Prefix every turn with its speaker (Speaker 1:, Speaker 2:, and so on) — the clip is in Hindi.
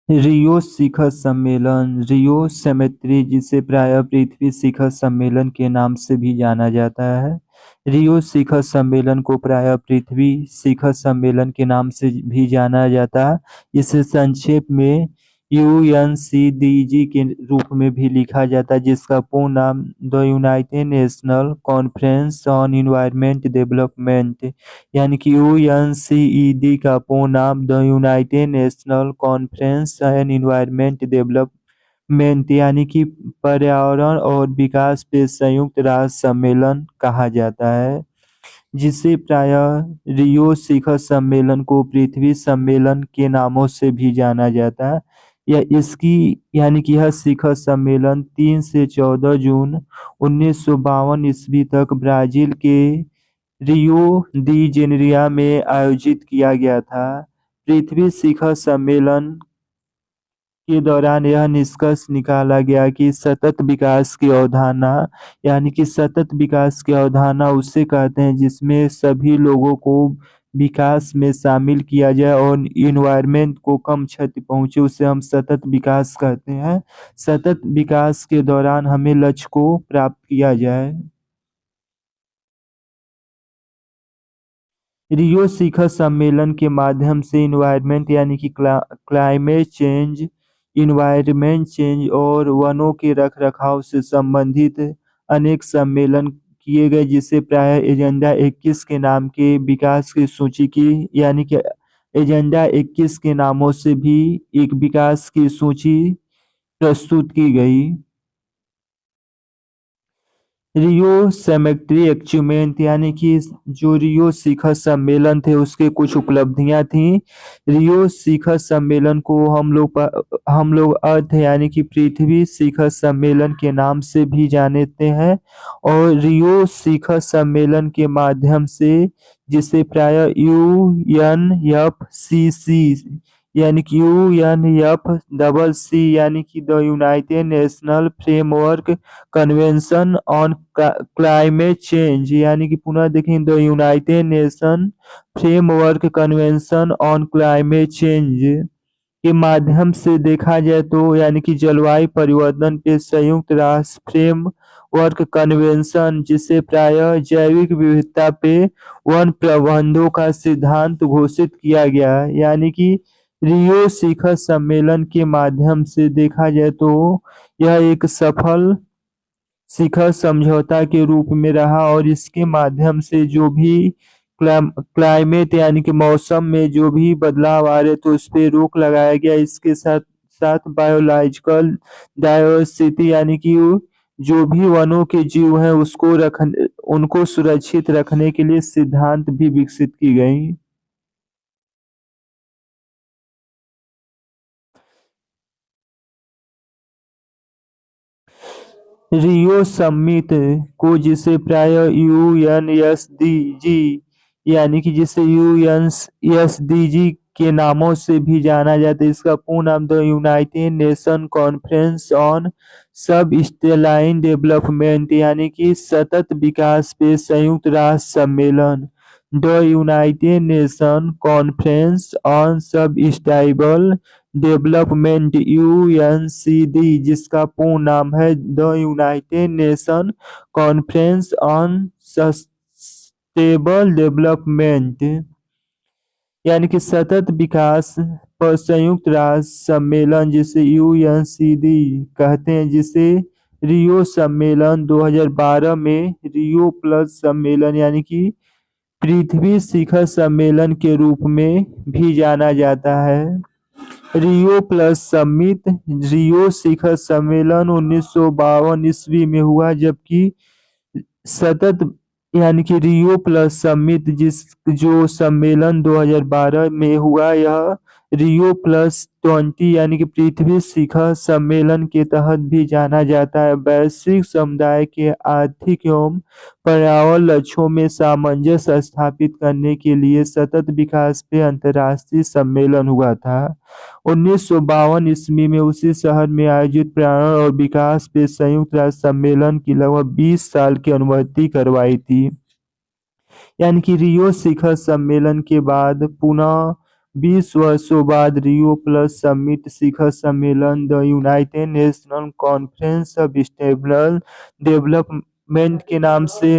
Speaker 1: रियो शिखर सम्मेलन रियो सेमेट्री जिसे प्रायः पृथ्वी शिखर सम्मेलन के नाम से भी जाना जाता है। रियो शिखर सम्मेलन को प्रायः पृथ्वी शिखर सम्मेलन के नाम से भी जाना जाता है। इसे संक्षेप में यूएनसीडीजी के रूप में भी लिखा जाता है, जिसका पूर्ण नाम the United National Conference on Environment Development, यानी कि यूएनसीईडी का पूर्ण नाम the United National Conference on Environment Development, यानी कि पर्यावरण और विकास पे संयुक्त राष्ट्र सम्मेलन कहा जाता है, जिसे प्रायः रियो शिखर सम्मेलन को पृथ्वी सम्मेलन के नामों से भी जाना जाता है। यानी कि यह शिखर सम्मेलन 3 से 14 जून 1952 ईस्वी तक ब्राजील के रियो डी जेनेरियो में आयोजित किया गया था। पृथ्वी शिखर सम्मेलन के दौरान यह निष्कर्ष निकाला गया कि सतत विकास की अवधारणा, यानी कि सतत विकास की अवधारणा उसे कहते हैं जिसमें सभी लोगों को विकास में शामिल किया जाए और इन्वायरमेंट को कम क्षति पहुंचे, उसे हम सतत विकास कहते हैं। सतत विकास के दौरान हमें लक्ष्य को प्राप्त किया जाए। रियो शिखर सम्मेलन के माध्यम से इन्वायरमेंट, यानी कि क्लाइमेट चेंज, इन्वायरमेंट चेंज और वनों के रखरखाव से संबंधित अनेक सम्मेलन किए गए, जिसे प्रायः एजेंडा 21 के नाम के विकास की सूची की, यानी कि एजेंडा 21 के नामों से भी एक विकास की सूची प्रस्तुत की गई। रियो सेमेट्री अचीवमेंट, यानी कि जो रियो शिखर सम्मेलन थे उसके कुछ उपलब्धियां थी। रियो शिखर सम्मेलन को हम लोग अर्थ, यानी कि पृथ्वी शिखर सम्मेलन के नाम से भी जानते हैं। और रियो शिखर सम्मेलन के माध्यम से, जिसे प्रायः यूएनएफसीसी, यानी कि यूएनएफसीसी, यानी कि the United national framework convention on climate change, यानी कि पुनः देखें the United nation framework convention on climate change के माध्यम से देखा जाए तो, यानी कि जलवायु परिवर्तन पे संयुक्त राष्ट्र फ्रेम वर्क कन्वेंशन, जिसे प्रायः जैविक विविधता पे वन प्रबंधों का सिद्धांत घोषित किया गया है। यानी कि रियो शिखर सम्मेलन के माध्यम से देखा जाए तो यह एक सफल शिखर समझौता के रूप में रहा, और इसके माध्यम से जो भी क्लाइमेट, यानी कि मौसम में जो भी बदलाव आ रहे तो उस पर रोक लगाया गया। इसके साथ साथ बायोलॉजिकल डायवर्सिटी, यानी कि जो भी वनों के जीव हैं उनको सुरक्षित रखने के लिए सिद्धांत भी विकसित की गई। रियो समिट को, जिसे प्रायः यूएनएसडीजी, यानी कि जिसे यूएनएसडीजी के नामों से भी जाना जाता है, इसका पूर्ण नाम the United nation conference on सब स्टेलाइन डेवलपमेंट, यानी कि सतत विकास पे संयुक्त राष्ट्र सम्मेलन, the United nation conference on सब स्टेबल डेवलपमेंट यूएनसीडी, जिसका पूर्ण नाम है the United nation conference on sustainable development, यानी कि सतत विकास पर संयुक्त राष्ट्र सम्मेलन, जिसे यूएनसीडी कहते हैं, जिसे रियो सम्मेलन 2012 में रियो प्लस सम्मेलन, यानी कि पृथ्वी शिखर सम्मेलन के रूप में भी जाना जाता है। रियो प्लस समिट, रियो शिखर सम्मेलन 1952 ईस्वी में हुआ, जबकि सतत, यानी कि रियो प्लस समिट जो सम्मेलन 2012 में हुआ, यह रियो प्लस 20, यानी कि पृथ्वी शिखर सम्मेलन के तहत भी जाना जाता है। वैश्विक समुदाय के आर्थिक एवं पर्यावरण लक्ष्यों में सामंजस्य स्थापित करने के लिए सतत विकास पे अंतर्राष्ट्रीय सम्मेलन हुआ था। 1952 ईस्वी में उसी शहर में आयोजित पर्यावरण और विकास पे संयुक्त राष्ट्र सम्मेलन की लगभग 20 साल की अनुमति करवाई थी। यानी कि रियो शिखर सम्मेलन के बाद पुनः 20 वर्षों बाद रियो प्लस समिट शिखर सम्मेलन the United National conference of sustainable development के नाम से